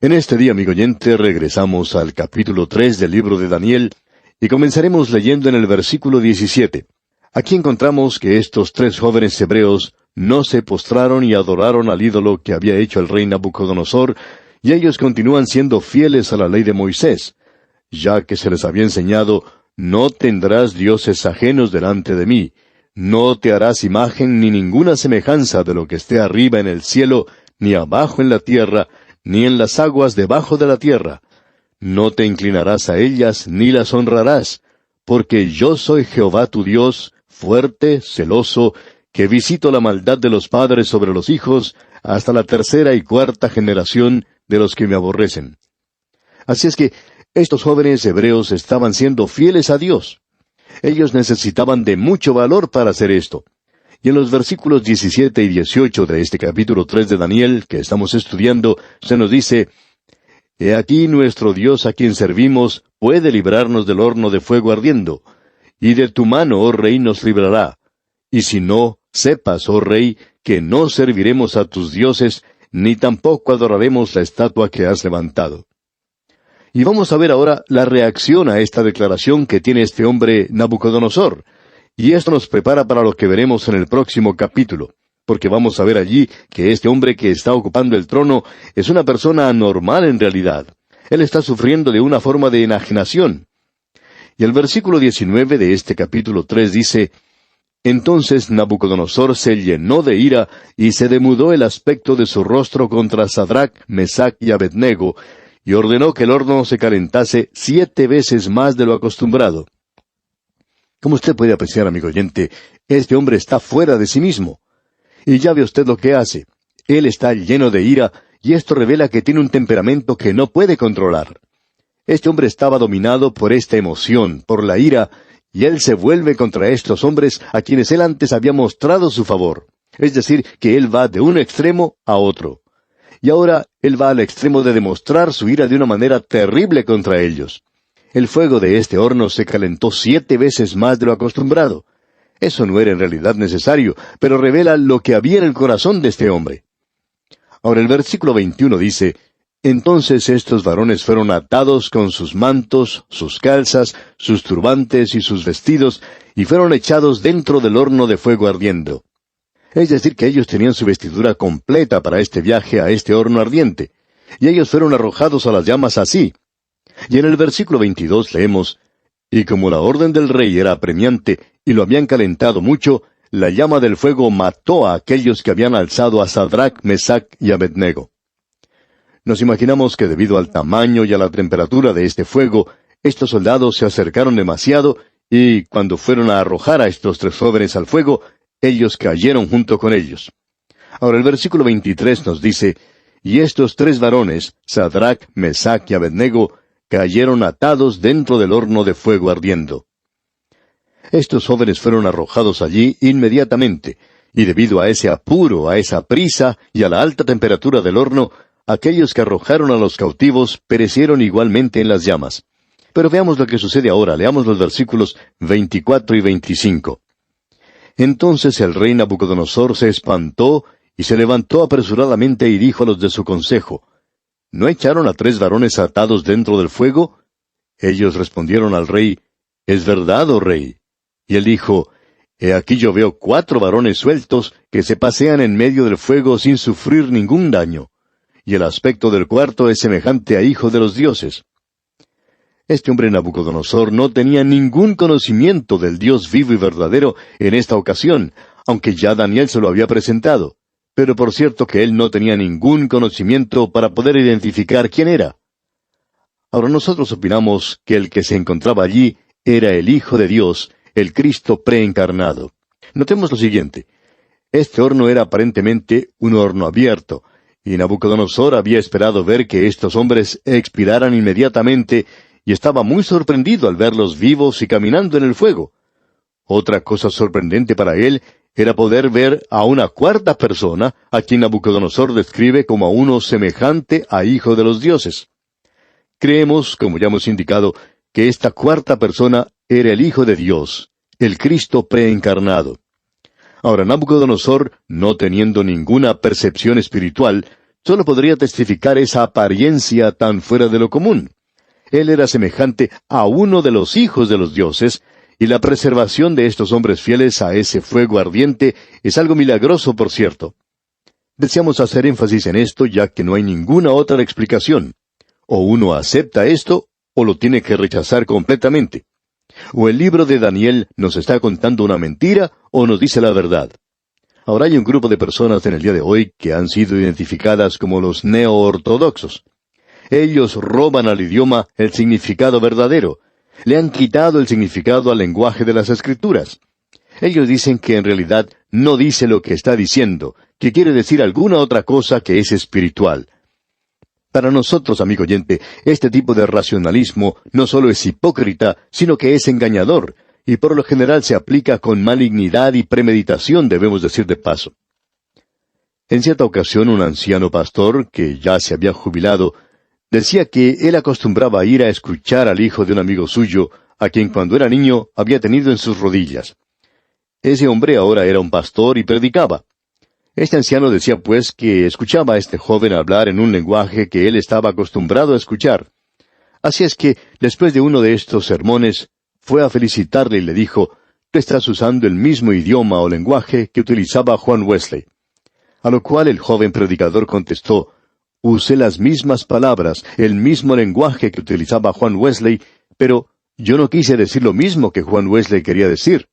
En este día, amigo oyente, regresamos al capítulo 3 del libro de Daniel y comenzaremos leyendo en el versículo 17. Aquí encontramos que estos tres jóvenes hebreos no se postraron y adoraron al ídolo que había hecho el rey Nabucodonosor, y ellos continúan siendo fieles a la ley de Moisés, ya que se les había enseñado: no tendrás dioses ajenos delante de mí, no te harás imagen ni ninguna semejanza de lo que esté arriba en el cielo, ni abajo en la tierra, ni en las aguas debajo de la tierra. No te inclinarás a ellas, ni las honrarás, porque yo soy Jehová tu Dios, fuerte, celoso, que visito la maldad de los padres sobre los hijos, hasta la tercera y cuarta generación de los que me aborrecen. Así es que estos jóvenes hebreos estaban siendo fieles a Dios. Ellos necesitaban de mucho valor para hacer esto. Y en los versículos 17 y 18 de este capítulo 3 de Daniel, que estamos estudiando, se nos dice: He aquí nuestro Dios a quien servimos puede librarnos del horno de fuego ardiendo, y de tu mano, oh rey, nos librará. Y si no, sepas, oh rey, que no serviremos a tus dioses, ni tampoco adoraremos la estatua que has levantado. Y vamos a ver ahora la reacción a esta declaración que tiene este hombre Nabucodonosor. Y esto nos prepara para lo que veremos en el próximo capítulo, porque vamos a ver allí que este hombre que está ocupando el trono es una persona anormal en realidad. Él está sufriendo de una forma de enajenación. Y el versículo 19 de este capítulo 3 dice: Entonces Nabucodonosor se llenó de ira, y se demudó el aspecto de su rostro contra Sadrach, Mesach y Abednego, y ordenó que el horno se calentase 7 veces más de lo acostumbrado. Como usted puede apreciar, amigo oyente, este hombre está fuera de sí mismo. Y ya ve usted lo que hace. Él está lleno de ira, y esto revela que tiene un temperamento que no puede controlar. Este hombre estaba dominado por esta emoción, por la ira, y él se vuelve contra estos hombres a quienes él antes había mostrado su favor. Es decir, que él va de un extremo a otro. Y ahora él va al extremo de demostrar su ira de una manera terrible contra ellos. El fuego de este horno se calentó 7 veces más de lo acostumbrado. Eso no era en realidad necesario, pero revela lo que había en el corazón de este hombre. Ahora el versículo 21 dice: Entonces estos varones fueron atados con sus mantos, sus calzas, sus turbantes y sus vestidos, y fueron echados dentro del horno de fuego ardiendo. Es decir, que ellos tenían su vestidura completa para este viaje a este horno ardiente, y ellos fueron arrojados a las llamas así. Y en el versículo 22 leemos: Y como la orden del rey era apremiante, y lo habían calentado mucho, la llama del fuego mató a aquellos que habían alzado a Sadrach, Mesach y Abednego. Nos imaginamos que debido al tamaño y a la temperatura de este fuego, estos soldados se acercaron demasiado, y cuando fueron a arrojar a estos tres jóvenes al fuego, ellos cayeron junto con ellos. Ahora el versículo 23 nos dice: Y estos tres varones, Sadrach, Mesach y Abednego, cayeron atados dentro del horno de fuego ardiendo. Estos jóvenes fueron arrojados allí inmediatamente, y debido a ese apuro, a esa prisa y a la alta temperatura del horno, aquellos que arrojaron a los cautivos perecieron igualmente en las llamas. Pero veamos lo que sucede ahora. Leamos los versículos 24 y 25. Entonces el rey Nabucodonosor se espantó, y se levantó apresuradamente y dijo a los de su consejo: ¿No echaron a 3 varones atados dentro del fuego? Ellos respondieron al rey: Es verdad, oh rey. Y él dijo: He aquí yo veo 4 varones sueltos que se pasean en medio del fuego sin sufrir ningún daño. Y el aspecto del cuarto es semejante a hijo de los dioses. Este hombre Nabucodonosor no tenía ningún conocimiento del Dios vivo y verdadero en esta ocasión, aunque ya Daniel se lo había presentado. Pero por cierto que él no tenía ningún conocimiento para poder identificar quién era. Ahora nosotros opinamos que el que se encontraba allí era el Hijo de Dios, el Cristo preencarnado. Notemos lo siguiente: este horno era aparentemente un horno abierto, y Nabucodonosor había esperado ver que estos hombres expiraran inmediatamente, y estaba muy sorprendido al verlos vivos y caminando en el fuego. Otra cosa sorprendente para él era poder ver a una cuarta persona, a quien Nabucodonosor describe como a uno semejante a hijo de los dioses. Creemos, como ya hemos indicado, que esta cuarta persona era el Hijo de Dios, el Cristo preencarnado. Ahora Nabucodonosor, no teniendo ninguna percepción espiritual, solo podría testificar esa apariencia tan fuera de lo común. Él era semejante a uno de los hijos de los dioses, y la preservación de estos hombres fieles a ese fuego ardiente es algo milagroso, por cierto. Deseamos hacer énfasis en esto, ya que no hay ninguna otra explicación. O uno acepta esto, o lo tiene que rechazar completamente. O el libro de Daniel nos está contando una mentira, o nos dice la verdad. Ahora hay un grupo de personas en el día de hoy que han sido identificadas como los neo-ortodoxos. Ellos roban al idioma el significado verdadero. Le han quitado el significado al lenguaje de las Escrituras. Ellos dicen que en realidad no dice lo que está diciendo, que quiere decir alguna otra cosa que es espiritual. Para nosotros, amigo oyente, este tipo de racionalismo no solo es hipócrita, sino que es engañador, y por lo general se aplica con malignidad y premeditación, debemos decir de paso. En cierta ocasión, un anciano pastor, que ya se había jubilado, decía que él acostumbraba ir a escuchar al hijo de un amigo suyo, a quien cuando era niño había tenido en sus rodillas. Ese hombre ahora era un pastor y predicaba. Este anciano decía pues que escuchaba a este joven hablar en un lenguaje que él estaba acostumbrado a escuchar. Así es que, después de uno de estos sermones, fue a felicitarle y le dijo, «Tú estás usando el mismo idioma o lenguaje que utilizaba Juan Wesley». A lo cual el joven predicador contestó, «Usé las mismas palabras, el mismo lenguaje que utilizaba Juan Wesley, pero yo no quise decir lo mismo que Juan Wesley quería decir».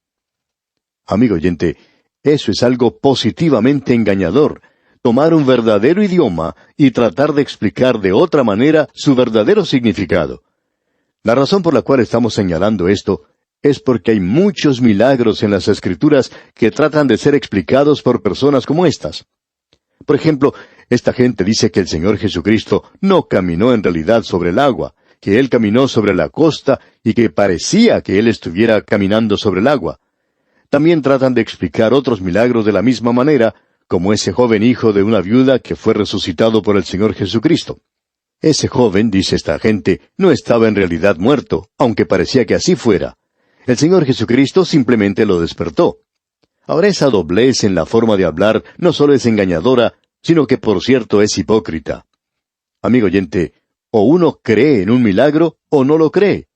Amigo oyente, eso es algo positivamente engañador, tomar un verdadero idioma y tratar de explicar de otra manera su verdadero significado. La razón por la cual estamos señalando esto es porque hay muchos milagros en las Escrituras que tratan de ser explicados por personas como estas. Por ejemplo, esta gente dice que el Señor Jesucristo no caminó en realidad sobre el agua, que Él caminó sobre la costa y que parecía que Él estuviera caminando sobre el agua. También tratan de explicar otros milagros de la misma manera, como ese joven hijo de una viuda que fue resucitado por el Señor Jesucristo. Ese joven, dice esta gente, no estaba en realidad muerto, aunque parecía que así fuera. El Señor Jesucristo simplemente lo despertó. Ahora esa doblez en la forma de hablar no solo es engañadora, sino que por cierto es hipócrita. Amigo oyente, o uno cree en un milagro o no lo cree.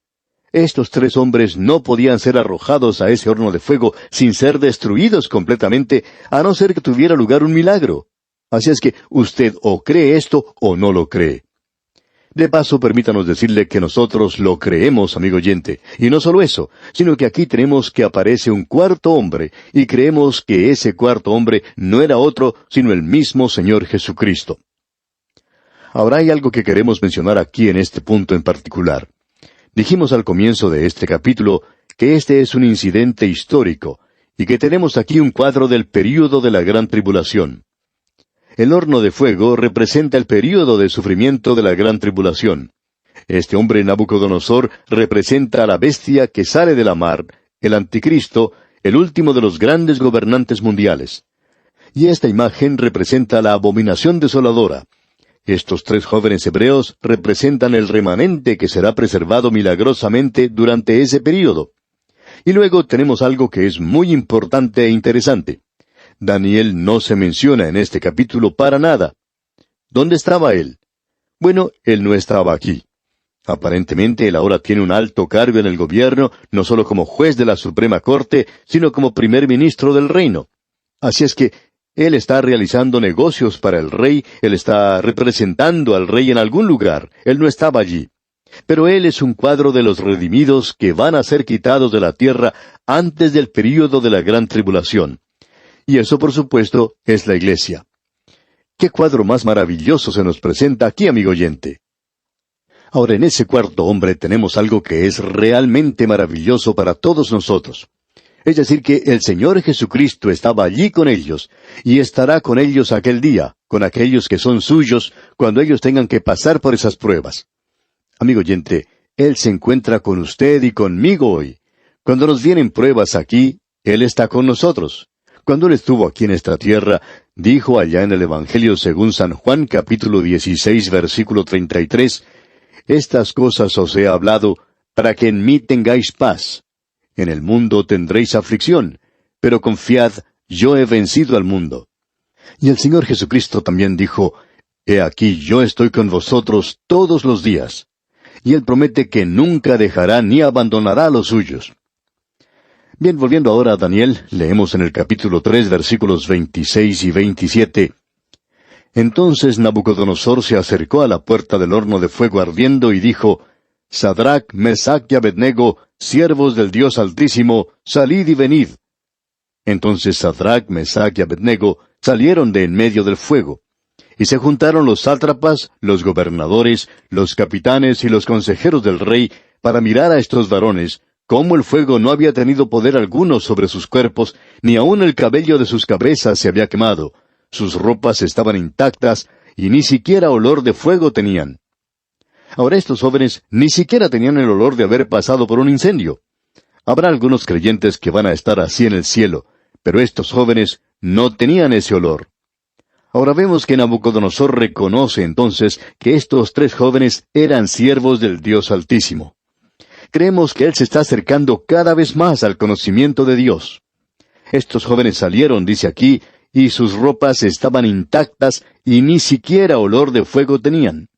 Estos tres hombres no podían ser arrojados a ese horno de fuego sin ser destruidos completamente, a no ser que tuviera lugar un milagro. Así es que usted o cree esto o no lo cree. De paso, permítanos decirle que nosotros lo creemos, amigo oyente, y no solo eso, sino que aquí tenemos que aparece un cuarto hombre, y creemos que ese cuarto hombre no era otro, sino el mismo Señor Jesucristo. Ahora hay algo que queremos mencionar aquí en este punto en particular. Dijimos al comienzo de este capítulo que este es un incidente histórico, y que tenemos aquí un cuadro del período de la Gran Tribulación. El horno de fuego representa el período de sufrimiento de la Gran Tribulación. Este hombre Nabucodonosor representa a la bestia que sale de la mar, el anticristo, el último de los grandes gobernantes mundiales. Y esta imagen representa la abominación desoladora. Estos tres jóvenes hebreos representan el remanente que será preservado milagrosamente durante ese período. Y luego tenemos algo que es muy importante e interesante. Daniel no se menciona en este capítulo para nada. ¿Dónde estaba él? Bueno, él no estaba aquí. Aparentemente él ahora tiene un alto cargo en el gobierno, no solo como juez de la Suprema Corte, sino como primer ministro del reino. Así es que él está realizando negocios para el rey, él está representando al rey en algún lugar, él no estaba allí. Pero él es un cuadro de los redimidos que van a ser quitados de la tierra antes del período de la gran tribulación. Y eso, por supuesto, es la iglesia. ¿Qué cuadro más maravilloso se nos presenta aquí, amigo oyente? Ahora, en ese cuarto hombre tenemos algo que es realmente maravilloso para todos nosotros. Es decir, que el Señor Jesucristo estaba allí con ellos, y estará con ellos aquel día, con aquellos que son suyos, cuando ellos tengan que pasar por esas pruebas. Amigo oyente, Él se encuentra con usted y conmigo hoy. Cuando nos vienen pruebas aquí, Él está con nosotros. Cuando Él estuvo aquí en esta tierra, dijo allá en el Evangelio según San Juan capítulo 16 versículo 33, «Estas cosas os he hablado, para que en mí tengáis paz. En el mundo tendréis aflicción, pero confiad, yo he vencido al mundo». Y el Señor Jesucristo también dijo, He aquí yo estoy con vosotros todos los días. Y Él promete que nunca dejará ni abandonará a los suyos. Bien, volviendo ahora a Daniel, leemos en el capítulo 3, versículos 26 y 27. Entonces Nabucodonosor se acercó a la puerta del horno de fuego ardiendo y dijo, Sadrach, Mesach y Abednego, siervos del Dios Altísimo, salid y venid. Entonces Sadrach, Mesach y Abednego salieron de en medio del fuego. Y se juntaron los sátrapas, los gobernadores, los capitanes y los consejeros del rey para mirar a estos varones, cómo el fuego no había tenido poder alguno sobre sus cuerpos, ni aun el cabello de sus cabezas se había quemado. Sus ropas estaban intactas, y ni siquiera olor de fuego tenían. Ahora estos jóvenes ni siquiera tenían el olor de haber pasado por un incendio. Habrá algunos creyentes que van a estar así en el cielo, pero estos jóvenes no tenían ese olor. Ahora vemos que Nabucodonosor reconoce entonces que estos tres jóvenes eran siervos del Dios Altísimo. Creemos que él se está acercando cada vez más al conocimiento de Dios. Estos jóvenes salieron, dice aquí, y sus ropas estaban intactas y ni siquiera olor de fuego tenían.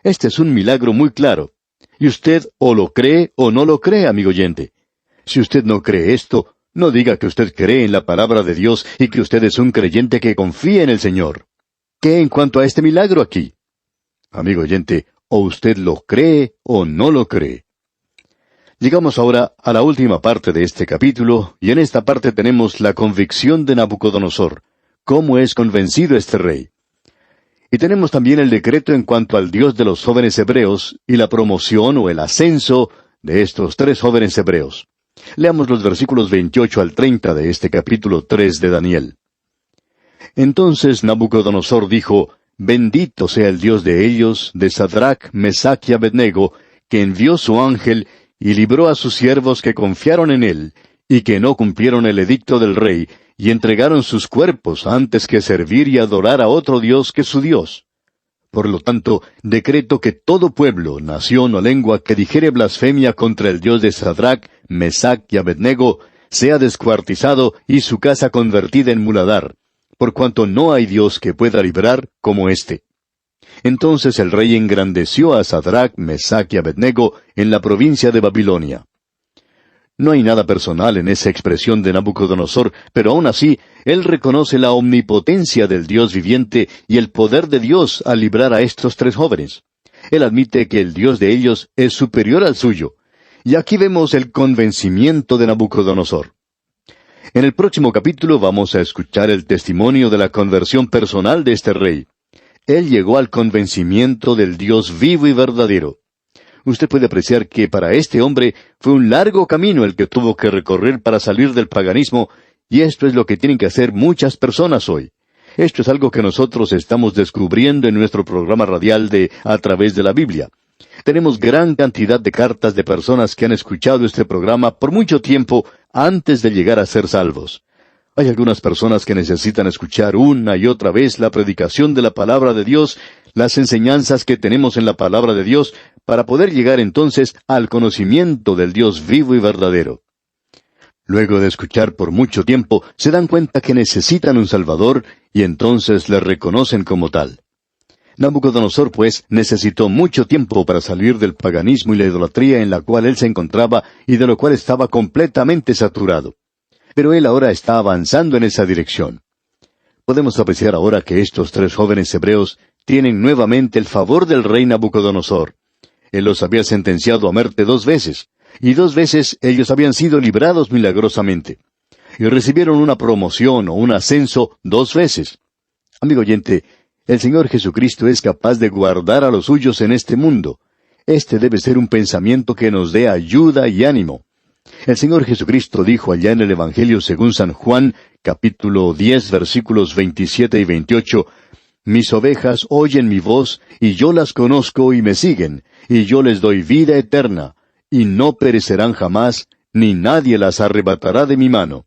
Este es un milagro muy claro. Y usted o lo cree o no lo cree, amigo oyente. Si usted no cree esto, no diga que usted cree en la palabra de Dios y que usted es un creyente que confía en el Señor. ¿Qué en cuanto a este milagro aquí? Amigo oyente, o usted lo cree o no lo cree. Llegamos ahora a la última parte de este capítulo, y en esta parte tenemos la convicción de Nabucodonosor. ¿Cómo es convencido este rey? Y tenemos también el decreto en cuanto al Dios de los jóvenes hebreos y la promoción o el ascenso de estos tres jóvenes hebreos. Leamos los versículos 28 al 30 de este capítulo 3 de Daniel. Entonces Nabucodonosor dijo, Bendito sea el Dios de ellos, de Sadrach, Mesach y Abednego, que envió su ángel y libró a sus siervos que confiaron en él, y que no cumplieron el edicto del rey, y entregaron sus cuerpos antes que servir y adorar a otro Dios que su Dios. Por lo tanto, decreto que todo pueblo, nación o lengua que dijere blasfemia contra el Dios de Sadrach, Mesach y Abednego, sea descuartizado y su casa convertida en muladar, por cuanto no hay Dios que pueda librar como éste. Entonces el rey engrandeció a Sadrach, Mesach y Abednego en la provincia de Babilonia. No hay nada personal en esa expresión de Nabucodonosor, pero aún así, él reconoce la omnipotencia del Dios viviente y el poder de Dios al librar a estos tres jóvenes. Él admite que el Dios de ellos es superior al suyo. Y aquí vemos el convencimiento de Nabucodonosor. En el próximo capítulo vamos a escuchar el testimonio de la conversión personal de este rey. Él llegó al convencimiento del Dios vivo y verdadero. Usted puede apreciar que para este hombre fue un largo camino el que tuvo que recorrer para salir del paganismo, y esto es lo que tienen que hacer muchas personas hoy. Esto es algo que nosotros estamos descubriendo en nuestro programa radial de A través de la Biblia. Tenemos gran cantidad de cartas de personas que han escuchado este programa por mucho tiempo antes de llegar a ser salvos. Hay algunas personas que necesitan escuchar una y otra vez la predicación de la palabra de Dios, las enseñanzas que tenemos en la palabra de Dios, para poder llegar entonces al conocimiento del Dios vivo y verdadero. Luego de escuchar por mucho tiempo, se dan cuenta que necesitan un Salvador, y entonces le reconocen como tal. Nabucodonosor, pues, necesitó mucho tiempo para salir del paganismo y la idolatría en la cual él se encontraba y de lo cual estaba completamente saturado. Pero él ahora está avanzando en esa dirección. Podemos apreciar ahora que estos tres jóvenes hebreos tienen nuevamente el favor del rey Nabucodonosor. Él los había sentenciado a muerte 2 veces, y 2 veces ellos habían sido librados milagrosamente. Y recibieron una promoción o un ascenso 2 veces. Amigo oyente, el Señor Jesucristo es capaz de guardar a los suyos en este mundo. Este debe ser un pensamiento que nos dé ayuda y ánimo. El Señor Jesucristo dijo allá en el Evangelio según San Juan, capítulo 10, versículos 27 y 28, Mis ovejas oyen mi voz, y yo las conozco y me siguen, y yo les doy vida eterna, y no perecerán jamás, ni nadie las arrebatará de mi mano.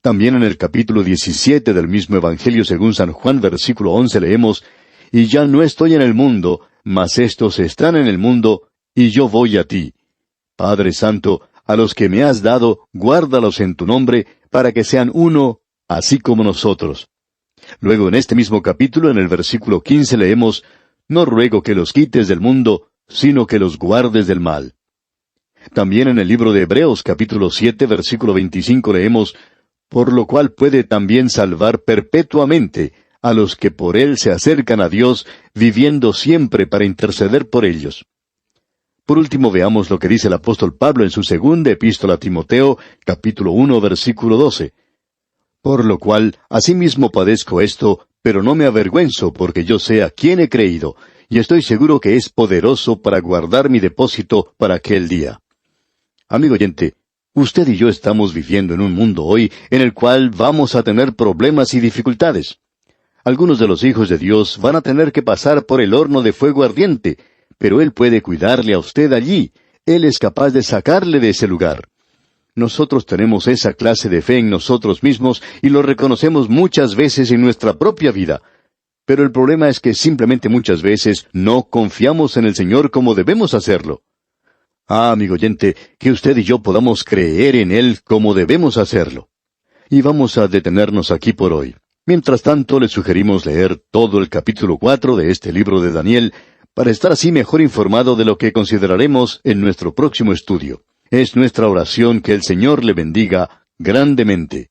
También en el capítulo 17 del mismo Evangelio según San Juan, versículo 11 leemos, Y ya no estoy en el mundo, mas éstos están en el mundo, y yo voy a ti. Padre Santo, a los que me has dado, guárdalos en tu nombre, para que sean uno, así como nosotros. Luego en este mismo capítulo, en el versículo 15, leemos, «No ruego que los quites del mundo, sino que los guardes del mal». También en el libro de Hebreos capítulo 7, versículo 25 leemos, «Por lo cual puede también salvar perpetuamente a los que por él se acercan a Dios, viviendo siempre para interceder por ellos». Por último, veamos lo que dice el apóstol Pablo en su segunda epístola a Timoteo, capítulo 1, versículo 12. «Por lo cual, asimismo padezco esto, pero no me avergüenzo, porque yo sé a quién he creído, y estoy seguro que es poderoso para guardar mi depósito para aquel día». Amigo oyente, usted y yo estamos viviendo en un mundo hoy en el cual vamos a tener problemas y dificultades. Algunos de los hijos de Dios van a tener que pasar por el horno de fuego ardiente, pero Él puede cuidarle a usted allí. Él es capaz de sacarle de ese lugar. Nosotros tenemos esa clase de fe en nosotros mismos y lo reconocemos muchas veces en nuestra propia vida. Pero el problema es que simplemente muchas veces no confiamos en el Señor como debemos hacerlo. Amigo oyente, que usted y yo podamos creer en Él como debemos hacerlo. Y vamos a detenernos aquí por hoy. Mientras tanto, le sugerimos leer todo el capítulo 4 de este libro de Daniel, para estar así mejor informado de lo que consideraremos en nuestro próximo estudio. Es nuestra oración que el Señor le bendiga grandemente.